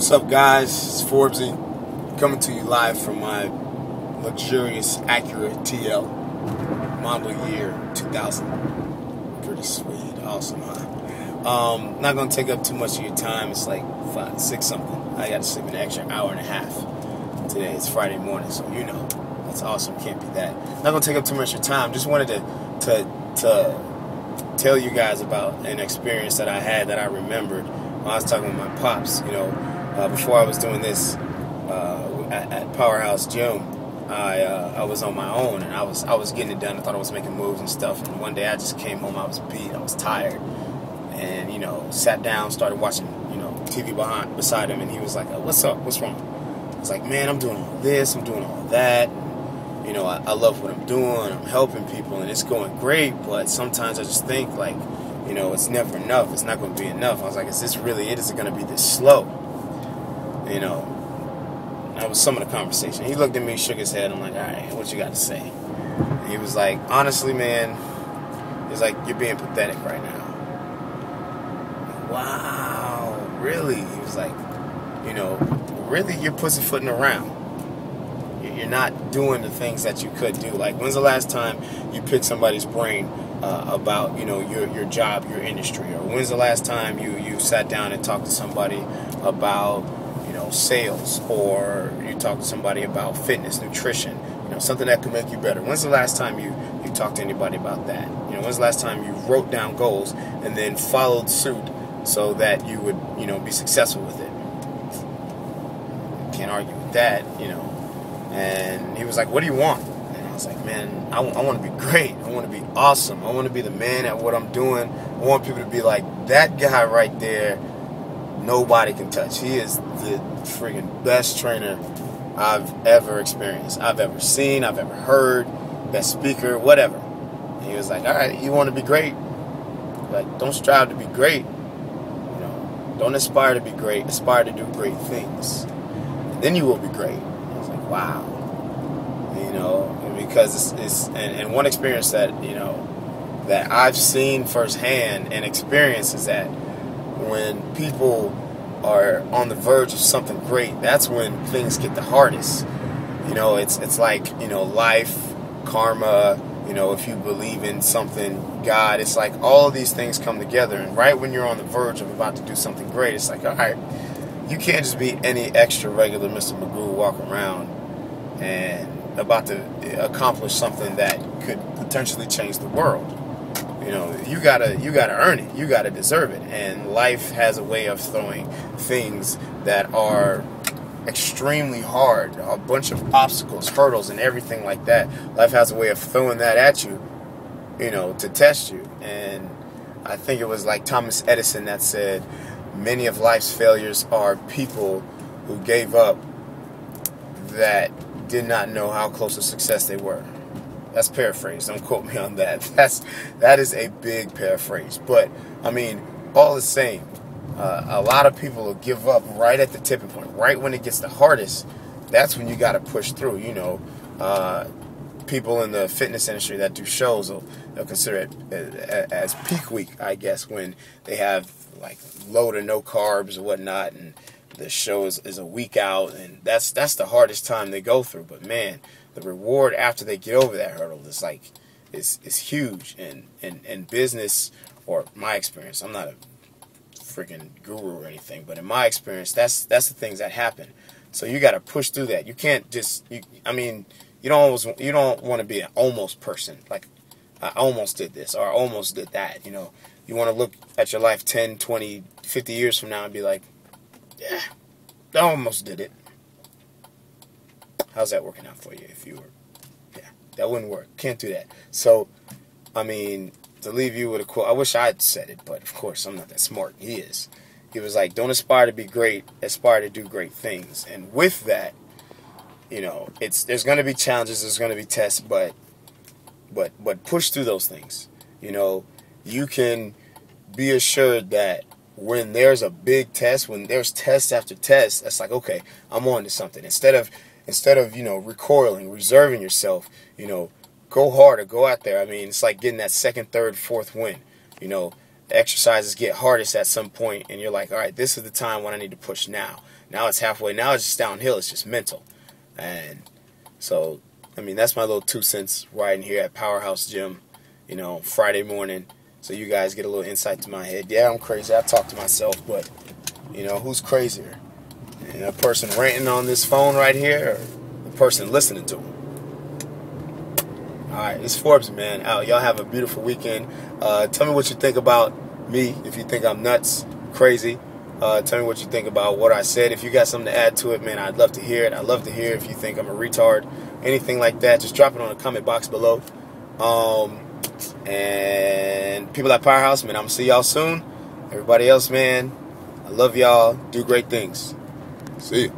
What's up, guys? It's Forbesy coming to you live from my luxurious Acura TL model year 2000. Pretty sweet, awesome, huh? Not gonna take up too much of your time. It's like 5, 6 something. I got to sleep an extra hour and a half today. It's Friday morning, so you know that's awesome. Can't beat that. Not gonna take up too much of your time. Just wanted to tell you guys about an experience that I had that I remembered when I was talking with my pops. You know. Before I was doing this at Powerhouse Gym, I was on my own, and I was getting it done. I thought I was making moves and stuff. And one day I just came home. I was beat. I was tired, and sat down, started watching TV beside him, and he was like, "What's up? What's wrong?" I was like, "Man, I'm doing all this. I'm doing all that. And, I love what I'm doing. I'm helping people, and it's going great. But sometimes I just think like, it's never enough. It's not going to be enough." I was like, "Is this really it? Is it going to be this slow?" That was some of the conversation. He looked at me, shook his head. I'm like, "All right, what you got to say?" And he was like, "Honestly, man," he's like, "you're being pathetic right now." Wow, really? He was like, really, you're pussyfooting around. You're not doing the things that you could do. Like, when's the last time you picked somebody's brain about, your job, your industry? Or when's the last time you sat down and talked to somebody about sales, or you talk to somebody about fitness, nutrition, something that could make you better? When's the last time you talked to anybody about that? When's the last time you wrote down goals and then followed suit so that you would, be successful with it? Can't argue with that, And he was like, "What do you want?" And I was like, "Man, I want to be great. I want to be awesome. I want to be the man at what I'm doing. I want people to be like, that guy right there, nobody can touch. He is the friggin' best trainer I've ever experienced, I've ever seen, I've ever heard, best speaker, whatever." And he was like, "All right, you want to be great? Like, don't strive to be great. Don't aspire to be great. Aspire to do great things. And then you will be great." I was like, wow. Because it's one experience that, that I've seen firsthand and experienced is that when people are on the verge of something great, that's when things get the hardest. It's like, life, karma, if you believe in something, God, it's like all of these things come together. And right when you're on the verge of about to do something great, it's like, all right, you can't just be any extra regular Mr. Magoo walking around and about to accomplish something that could potentially change the world. You gotta earn it. You gotta deserve it. And life has a way of throwing things that are extremely hard, a bunch of obstacles, hurdles, and everything like that. Life has a way of throwing that at you, to test you. And I think it was like Thomas Edison that said, many of life's failures are people who gave up that did not know how close to success they were. That's paraphrased. Don't quote me on that. That is a big paraphrase. But I mean, all the same, a lot of people will give up right at the tipping point, right when it gets the hardest. That's when you got to push through. People in the fitness industry that do shows, they'll consider it as peak week, I guess, when they have like low to no carbs or whatnot, and the show is a week out, and that's the hardest time they go through. But man, the reward after they get over that hurdle is like is huge. And business, or my experience, I'm not a freaking guru or anything, but in my experience, that's the things that happen. So you got to push through that. You can't just you don't want to be an almost person, like I almost did this or I almost did that. You want to look at your life 10, 20, 50 years from now and be like, yeah, I almost did it. How's that working out for you? If you were, yeah, that wouldn't work. Can't do that. So, to leave you with a quote, I wish I had said it, but of course I'm not that smart. He is. He was like, "Don't aspire to be great, aspire to do great things." And with that, there's going to be challenges, there's going to be tests, but push through those things. You can be assured that when there's a big test, when there's test after test, that's like, okay, I'm on to something. Instead of recoiling, reserving yourself, go harder, go out there. I mean, it's like getting that second, third, fourth win. exercises get hardest at some point, and you're like, all right, this is the time when I need to push now. Now it's halfway. Now it's just downhill. It's just mental. And so, I mean, that's my little 2 cents riding here at Powerhouse Gym, Friday morning. So you guys get a little insight to my head. Yeah, I'm crazy. I talk to myself, but, who's crazier? A person ranting on this phone right here, or the person listening to him? All right, it's Forbes, man. Y'all have a beautiful weekend. Tell me what you think about me. If you think I'm nuts, crazy, tell me what you think about what I said. If you got something to add to it, man, I'd love to hear it. I'd love to hear if you think I'm a retard, anything like that. Just drop it on the comment box below. And people at Powerhouse, man, I'm going to see y'all soon. Everybody else, man, I love y'all. Do great things. See you.